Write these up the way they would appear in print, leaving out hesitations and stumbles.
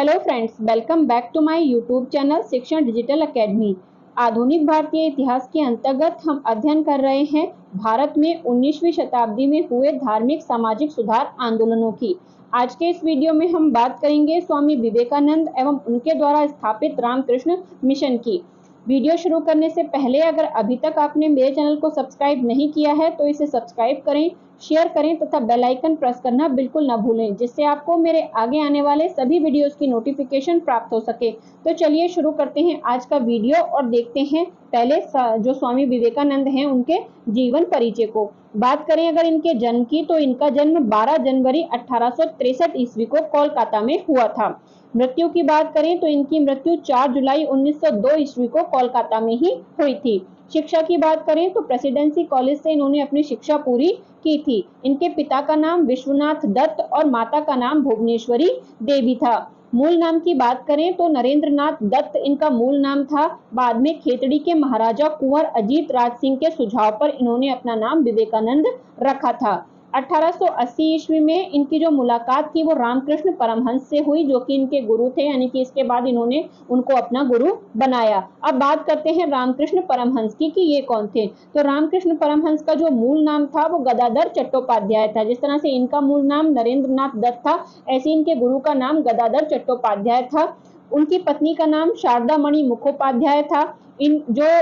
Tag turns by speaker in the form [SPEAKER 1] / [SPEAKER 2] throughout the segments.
[SPEAKER 1] Hello friends, welcome back to my YouTube channel Shikshan digital academy. आधुनिक भारतीय इतिहास के अंतर्गत हम अध्ययन कर रहे हैं भारत में 19वीं शताब्दी में हुए धार्मिक सामाजिक सुधार आंदोलनों की। आज के इस वीडियो में हम बात करेंगे स्वामी विवेकानंद एवं उनके द्वारा स्थापित रामकृष्ण मिशन की। वीडियो शुरू करने से पहले अगर अभी तक आपने मेरे चैनल को सब्सक्राइब नहीं किया है तो इसे सब्सक्राइब करें, शेयर करें तथा बेल आइकन प्रेस करना बिल्कुल ना भूलें, जिससे आपको मेरे आगे आने वाले सभी वीडियोस की नोटिफिकेशन प्राप्त हो सके। तो चलिए शुरू करते हैं आज का वीडियो और देखते हैं पहले जो स्वामी विवेकानंद हैं उनके जीवन परिचय को। बात करें अगर इनके जन्म की, तो इनका जन्म 12 जनवरी 1863 ईस्वी को कोलकाता में हुआ था। मृत्यु की बात करें तो इनकी मृत्यु 4 जुलाई 1902 ईस्वी को कोलकाता में ही हुई थी। शिक्षा की बात करें तो प्रेसिडेंसी कॉलेज से इन्होंने अपनी शिक्षा पूरी की थी। इनके पिता का नाम विश्वनाथ दत्त और माता का नाम भुवनेश्वरी देवी था। मूल नाम की बात करें तो नरेंद्रनाथ दत्त इनका मूल नाम था। बाद में खेतड़ी के महाराजा कुंवर अजीत राज सिंह के सुझाव पर इन्होंने अपना नाम विवेकानंद रखा था। 1880 ईस्वी में इनकी जो मुलाकात थी वो रामकृष्ण परमहंस से हुई, जो कि इनके गुरु थे, यानी कि इसके बाद इन्होंने उनको अपना गुरु बनाया। अब बात करते हैं रामकृष्ण परमहंस की कि ये कौन थे। तो रामकृष्ण परमहंस का जो मूल नाम था वो गदाधर चट्टोपाध्याय था। जिस तरह से इनका मूल नाम नरेंद्रनाथ दत्त था, ऐसे इनके गुरु का नाम गदाधर चट्टोपाध्याय था। उनकी पत्नी का नाम शारदा मणि मुखोपाध्याय था। इन जो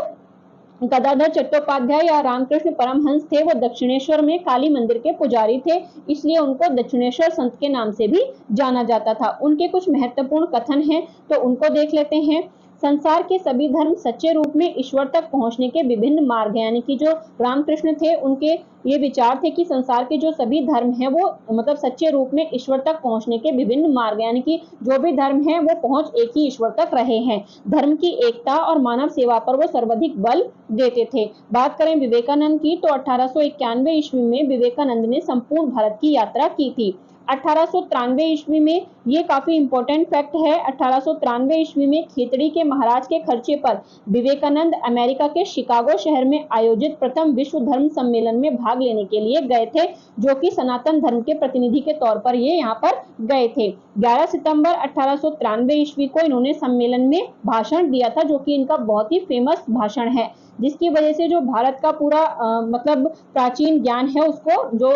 [SPEAKER 1] गदाधर चट्टोपाध्याय या रामकृष्ण परमहंस थे वो दक्षिणेश्वर में काली मंदिर के पुजारी थे, इसलिए उनको दक्षिणेश्वर संत के नाम से भी जाना जाता था। उनके कुछ महत्वपूर्ण कथन हैं तो उनको देख लेते हैं। संसार के सभी धर्म सच्चे रूप में ईश्वर तक पहुंचने के विभिन्न मार्ग हैं, यानी कि जो रामकृष्ण थे उनके ये विचार थे कि संसार के जो सभी धर्म हैं वो मतलब सच्चे रूप में ईश्वर तक पहुंचने के विभिन्न मार्ग, यानी कि जो भी धर्म है वो पहुंच एक ही ईश्वर तक रहे हैं। धर्म की एकता और मानव सेवा पर वो सर्वाधिक बल देते थे। बात करें विवेकानंद की तो 1891 ईस्वी में विवेकानंद ने संपूर्ण भारत की यात्रा की थी। 1893 ईस्वी में, ये काफी इंपॉर्टेंट फैक्ट है, 1893 ईस्वी में खेतड़ी के महाराज के खर्चे पर विवेकानंद अमेरिका के शिकागो शहर में आयोजित प्रथम विश्व धर्म सम्मेलन में भाग लेने के लिए गए थे, जो कि सनातन धर्म के प्रतिनिधि के तौर पर ये यहाँ पर गए थे। 11 सितंबर 1893 ईस्वी को इन्होंने सम्मेलन में भाषण दिया था, जो कि इनका बहुत ही फेमस भाषण है, जिसकी वजह से जो भारत का पूरा मतलब प्राचीन ज्ञान है उसको जो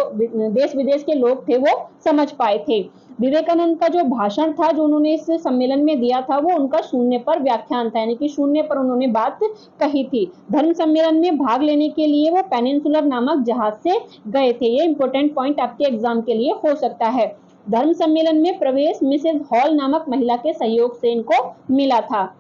[SPEAKER 1] देश विदेश के लोग थे वो समझ पाए थे। विवेकानंद का जो भाषण था जो उन्होंने इस सम्मेलन में दिया था वो उनका शून्य पर व्याख्यान था, यानी कि शून्य पर उन्होंने बात कही थी। धर्म सम्मेलन में भाग लेने के लिए वो पेनिनसुलर नामक जहाज से गए थे। ये इंपॉर्टेंट पॉइंट आपके एग्जाम के लिए हो सकता है। धर्म सम्मेलन में प्रवेश मिसेज हॉल नामक महिला के सहयोग से इनको मिला था।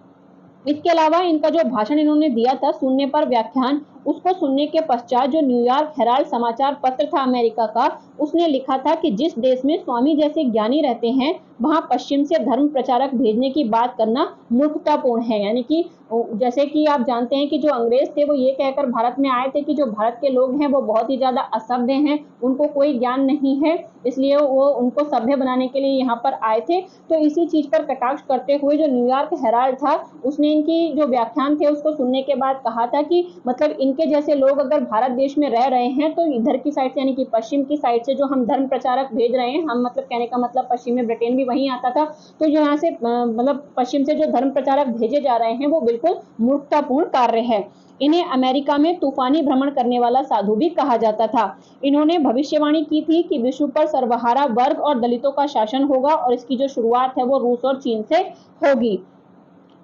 [SPEAKER 1] इसके अलावा इनका जो भाषण इन्होंने दिया था शून्य पर व्याख्यान, उसको सुनने के पश्चात जो न्यूयॉर्क हेराल्ड समाचार पत्र था अमेरिका का, उसने लिखा था कि जिस देश में स्वामी जैसे ज्ञानी रहते हैं वहां पश्चिम से धर्म प्रचारक भेजने की बात करना मूर्खतापूर्ण है। यानी कि जैसे कि आप जानते हैं कि जो अंग्रेज थे वो ये कहकर भारत में आए थे कि जो भारत के लोग हैं वो बहुत ही ज्यादा असभ्य हैं, उनको कोई ज्ञान नहीं है, इसलिए वो उनको सभ्य बनाने के लिए यहाँ पर आए थे। तो इसी चीज पर कटाक्ष करते हुए जो न्यूयॉर्क हेराल्ड था उसने इनकी जो व्याख्यान थे उसको सुनने के बाद कहा था कि मतलब इनके जैसे लोग अगर भारत देश में रह रहे हैं तो इधर की साइड से यानी कि पश्चिम की साइड से जो हम धर्म प्रचारक भेज रहे हैं, हम मतलब कहने का मतलब पश्चिम में ब्रिटेन भी वहीं आता था, तो यहाँ से मतलब पश्चिम से जो धर्म प्रचारक भेजे जा रहे हैं वो बिल्कुल मूर्खतापूर्ण कार्य है। इन्हें अमेरिका में तूफानी भ्रमण करने वाला साधु भी कहा जाता था। इन्होंने भविष्यवाणी की थी कि विश्व पर सर्वहारा वर्ग और दलितों का शासन होगा और इसकी जो शुरुआत है वो रूस और चीन से होगी।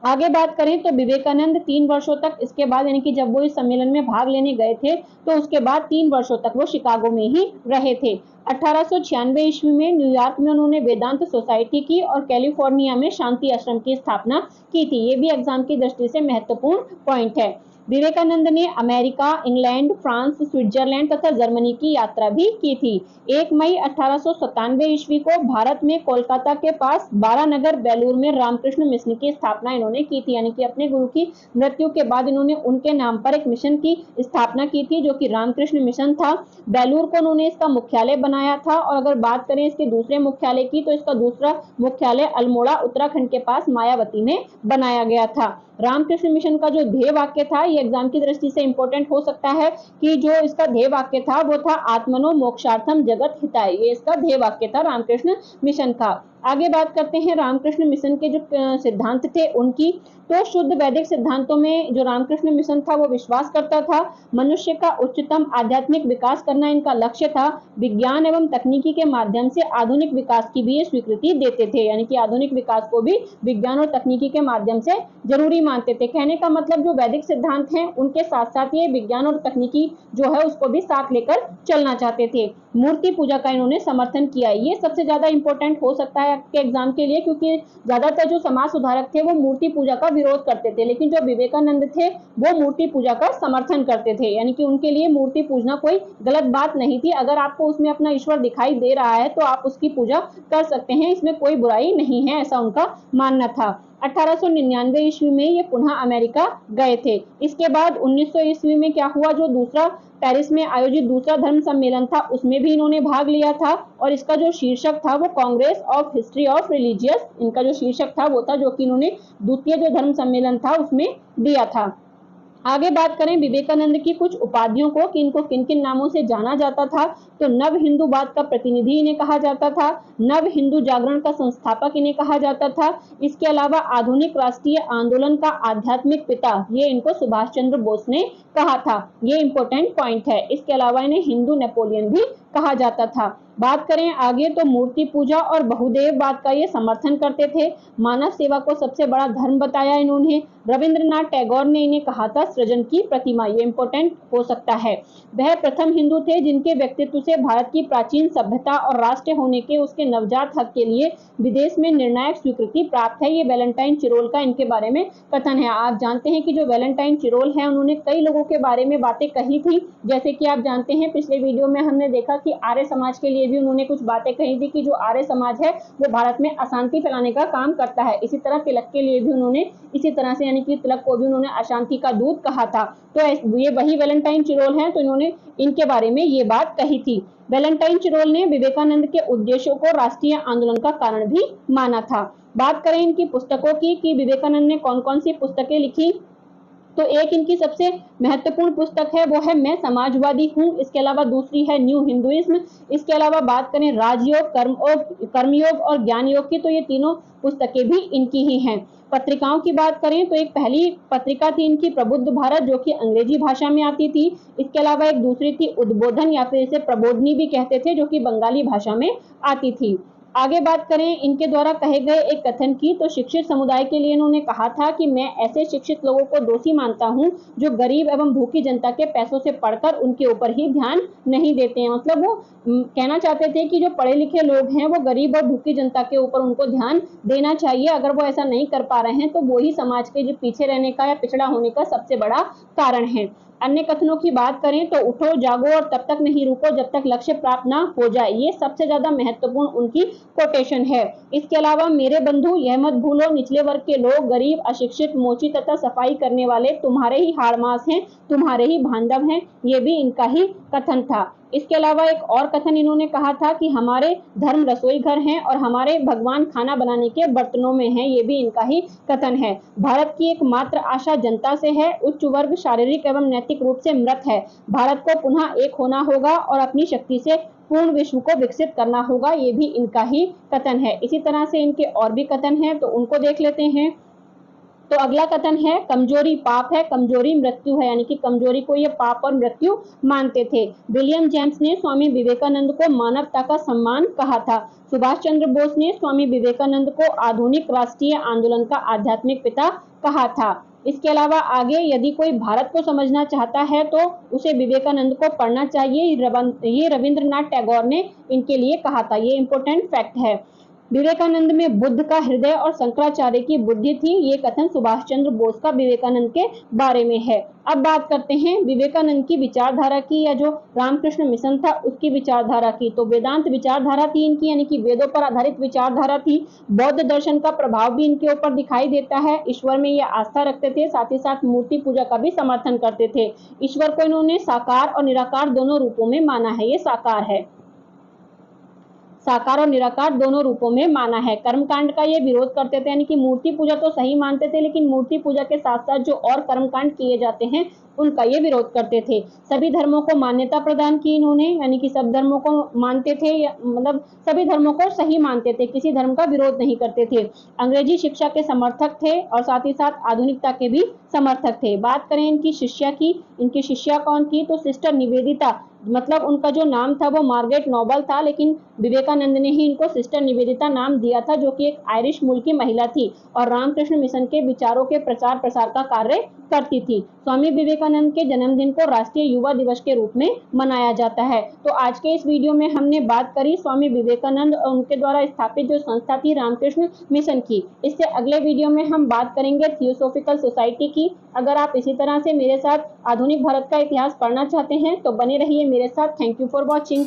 [SPEAKER 1] आगे बात करें तो विवेकानंद 3 वर्षों तक इसके बाद, यानी कि जब वो इस सम्मेलन में भाग लेने गए थे तो उसके बाद 3 वर्षों तक वो शिकागो में ही रहे थे। 1896 ईस्वी में न्यूयॉर्क में उन्होंने वेदांत सोसाइटी की और कैलिफोर्निया में शांति आश्रम की स्थापना की थी। ये भी एग्जाम की दृष्टि से महत्वपूर्ण पॉइंट है। विवेकानंद ने अमेरिका, इंग्लैंड, फ्रांस, स्विट्जरलैंड तथा जर्मनी की यात्रा भी की थी। 1 मई 1897 ईस्वी को भारत में कोलकाता के पास 12 नगर बेलूर में रामकृष्ण मिशन की स्थापना इन्होंने की थी, यानी कि अपने गुरु की मृत्यु के बाद इन्होंने उनके नाम पर एक मिशन की स्थापना की थी जो कि रामकृष्ण मिशन था। बेलूर को उन्होंने इसका मुख्यालय बनाया था। और अगर बात करें इसके दूसरे मुख्यालय की तो इसका दूसरा मुख्यालय अल्मोड़ा उत्तराखंड के पास मायावती में बनाया गया था। रामकृष्ण मिशन का जो ध्येय वाक्य था, ये एग्जाम की दृष्टि से इंपॉर्टेंट हो सकता है कि जो इसका ध्येय वाक्य था वो था आत्मनो मोक्षार्थम जगत हिताय। ये इसका ध्येय वाक्य था रामकृष्ण मिशन का। आगे बात करते हैं रामकृष्ण मिशन के जो सिद्धांत थे उनकी। तो शुद्ध वैदिक सिद्धांतों में जो रामकृष्ण मिशन था वो विश्वास करता था मनुष्य का उच्चतम आध्यात्मिक विकास करना इनका लक्ष्य था। विज्ञान एवं तकनीकी के माध्यम से आधुनिक विकास की भी ये स्वीकृति देते थे, यानी कि आधुनिक विकास को भी विज्ञान और तकनीकी के माध्यम से जरूरी मानते थे। कहने का मतलब जो वैदिक सिद्धांत हैं उनके साथ साथ ये विज्ञान और तकनीकी जो है उसको भी साथ लेकर चलना चाहते थे। मूर्ति पूजा का इन्होंने समर्थन किया। ये सबसे ज्यादा इंपॉर्टेंट हो सकता है आपके एग्जाम के लिए, क्योंकि ज्यादातर जो समाज सुधारक थे वो मूर्ति पूजा का विरोध करते थे, लेकिन जो विवेकानंद थे वो मूर्ति पूजा का समर्थन करते थे, यानी कि उनके लिए मूर्ति पूजना कोई गलत बात नहीं थी। अगर आपको उसमें अपना ईश्वर दिखाई दे रहा है तो आप उसकी पूजा कर सकते हैं, इसमें कोई बुराई नहीं है, ऐसा उनका मानना था। 1899 ईस्वी में ये पुनः अमेरिका गए थे। इसके बाद 1900 ईस्वी में क्या हुआ, जो दूसरा पेरिस में आयोजित दूसरा धर्म सम्मेलन था उसमें भी इन्होंने भाग लिया था, और इसका जो शीर्षक था वो Congress of history of religious, इनका जो शीर्षक था वो था, जो कि इन्होंने द्वितीय जो धर्म सम्मेलन था उसमें दिया था। आगे बात करें विवेकानंद की कुछ उपाधियों को कि इनको किन किन नामों से जाना जाता था, तो नव हिंदूवाद का प्रतिनिधि इन्हें कहा जाता था, नव हिंदू जागरण का संस्थापक इन्हें कहा जाता था। इसके अलावा आधुनिक राष्ट्रीय आंदोलन का आध्यात्मिक पिता ये इनको सुभाष चंद्र बोस ने कहा था, ये इंपॉर्टेंट पॉइंट है। इसके अलावा इन्हें हिंदू नेपोलियन भी कहा जाता था। बात करें आगे तो मूर्ति पूजा और बहुदेववाद का ये समर्थन करते थे। मानव सेवा को सबसे बड़ा धर्म बताया इन्होंने। रविंद्रनाथ टैगोर ने इन्हें कहा था सृजन की प्रतिमा, ये इंपॉर्टेंट हो सकता है। वह प्रथम हिंदू थे जिनके व्यक्तित्व से भारत की प्राचीन सभ्यता और राष्ट्र होने के उसके नवजात हक के लिए विदेश में निर्णायक स्वीकृति प्राप्त है। ये वैलेंटाइन चिरोल का इनके बारे में कथन है। आप जानते हैं कि जो वैलेंटाइन चिरोल है उन्होंने कई लोगों के बारे में बातें कही थी, जैसे कि आप जानते हैं पिछले वीडियो में हमने देखा कि आर्य समाज के लिए भी उन्होंने कुछ बातें कही थी कि जो आर्य समाज है वो भारत में अशांति फैलाने का काम करता है। इसी तरह तिलक के लिए भी उन्होंने इसी तरह से, यानी कि तिलक को भी उन्होंने अशांति का दूत कहा था। तो ये वही वैलेंटाइन चिरोल हैं, तो इन्होंने इनके बारे में ये बात कही थी। वैलेंटाइन चिरोल ने विवेकानंद के उद्देश्यों को राष्ट्रीय आंदोलन का कारण भी माना था। बात करें इनकी पुस्तकों की कि विवेकानंद ने कौन कौन सी पुस्तकें लिखी, तो एक इनकी सबसे महत्वपूर्ण पुस्तक है वो है मैं समाजवादी हूँ। इसके अलावा दूसरी है न्यू हिंदुइज्म। इसके अलावा बात करें राजयोग, कर्मयोग और ज्ञान योग की, तो ये तीनों पुस्तकें भी इनकी ही हैं। पत्रिकाओं की बात करें तो एक पहली पत्रिका थी इनकी प्रबुद्ध भारत, जो कि अंग्रेजी भाषा में आती थी। इसके अलावा एक दूसरी थी उद्बोधन, या फिर इसे प्रबोधनी भी कहते थे, जो कि बंगाली भाषा में आती थी। आगे बात करें इनके द्वारा कहे गए एक कथन की, तो शिक्षित समुदाय के लिए इन्होंने कहा था कि मैं ऐसे शिक्षित लोगों को दोषी मानता हूं जो गरीब एवं भूखी जनता के पैसों से पढ़कर उनके ऊपर ही ध्यान नहीं देते हैं। मतलब वो कहना चाहते थे कि जो पढ़े लिखे लोग हैं वो गरीब और भूखी जनता के ऊपर उनको ध्यान देना चाहिए। अगर वो ऐसा नहीं कर पा रहे हैं तो वो ही समाज के जो पीछे रहने का या पिछड़ा होने का सबसे बड़ा कारण है। अन्य कथनों की बात करें तो उठो जागो और तब तक नहीं रुको जब तक लक्ष्य प्राप्त ना हो जाए, ये सबसे ज्यादा महत्वपूर्ण उनकी कोटेशन है। इसके अलावा मेरे बंधु यह मत भूलो निचले वर्ग के लोग, गरीब, अशिक्षित, मोची तथा सफाई करने वाले तुम्हारे ही हाड़ मांस हैं, तुम्हारे ही बांधव हैं, ये भी इनका ही कथन था। इसके अलावा एक और कथन इन्होंने कहा था कि हमारे धर्म रसोई घर हैं और हमारे भगवान खाना बनाने के बर्तनों में हैं, ये भी इनका ही कथन है। भारत की एकमात्र आशा जनता से है, उच्च वर्ग शारीरिक एवं नैतिक रूप से मृत है। भारत को पुनः एक होना होगा और अपनी शक्ति से पूर्ण विश्व को विकसित करना होगा, ये भी इनका ही कथन है। इसी तरह से इनके और भी कथन हैं, तो उनको देख लेते हैं। तो अगला कथन है कमजोरी पाप है, कमजोरी मृत्यु है, यानी कि कमजोरी को ये पाप और मृत्यु मानते थे। विलियम जेम्स ने स्वामी विवेकानंद को मानवता का सम्मान कहा था। सुभाष चंद्र बोस ने स्वामी विवेकानंद को आधुनिक राष्ट्रीय आंदोलन का आध्यात्मिक पिता कहा था। इसके अलावा आगे यदि कोई भारत को समझना चाहता है तो उसे विवेकानंद को पढ़ना चाहिए, ये रविंद्रनाथ टैगोर ने इनके लिए कहा था, ये इंपॉर्टेंट फैक्ट है। विवेकानंद में बुद्ध का हृदय और शंकराचार्य की बुद्धि थी, ये कथन सुभाष चंद्र बोस का विवेकानंद के बारे में है। अब बात करते हैं विवेकानंद की विचारधारा की, या जो रामकृष्ण मिशन था उसकी विचारधारा की। तो वेदांत विचारधारा थी इनकी, यानी कि वेदों पर आधारित विचारधारा थी। बौद्ध दर्शन का प्रभाव भी इनके ऊपर दिखाई देता है। ईश्वर में ये आस्था रखते थे, साथ ही साथ मूर्ति पूजा का भी समर्थन करते थे। ईश्वर को इन्होंने साकार और निराकार दोनों रूपों में माना है, ये साकार है। साकार और निराकार दोनों रूपों में माना है। कर्मकांड का ये विरोध करते थे, यानी कि मूर्ति पूजा तो सही मानते थे, लेकिन मूर्ति पूजा के साथ साथ जो और कर्मकांड किए जाते हैं उनका ये विरोध करते थे। सभी धर्मों को मान्यता प्रदान की इन्होंने, यानी कि सब धर्मों को मानते थे, मतलब सभी धर्मों को सही मानते थे, किसी धर्म का विरोध नहीं करते थे। अंग्रेजी शिक्षा के समर्थक थे और साथ ही साथ आधुनिकता के भी समर्थक थे। बात करें इनकी शिष्या की, इनकी शिष्या कौन थी, तो सिस्टर निवेदिता, मतलब उनका जो नाम था वो मार्गरेट नोबल था, लेकिन विवेकानंद ने ही इनको सिस्टर निवेदिता नाम दिया था, जो कि एक आयरिश मूल की महिला थी और रामकृष्ण मिशन के विचारों के प्रचार प्रसार का कार्य करती थी। स्वामी विवेकानंद के जन्मदिन को राष्ट्रीय युवा दिवस के रूप में मनाया जाता है। तो आज के इस वीडियो में हमने बात करी स्वामी विवेकानंद और उनके द्वारा स्थापित जो संस्था थी रामकृष्ण मिशन की। इससे अगले वीडियो में हम बात करेंगे थियोसॉफिकल सोसाइटी की। अगर आप इसी तरह से मेरे साथ आधुनिक भारत का इतिहास पढ़ना चाहते हैं तो बने रहिए मेरे साथ। Thank you for watching.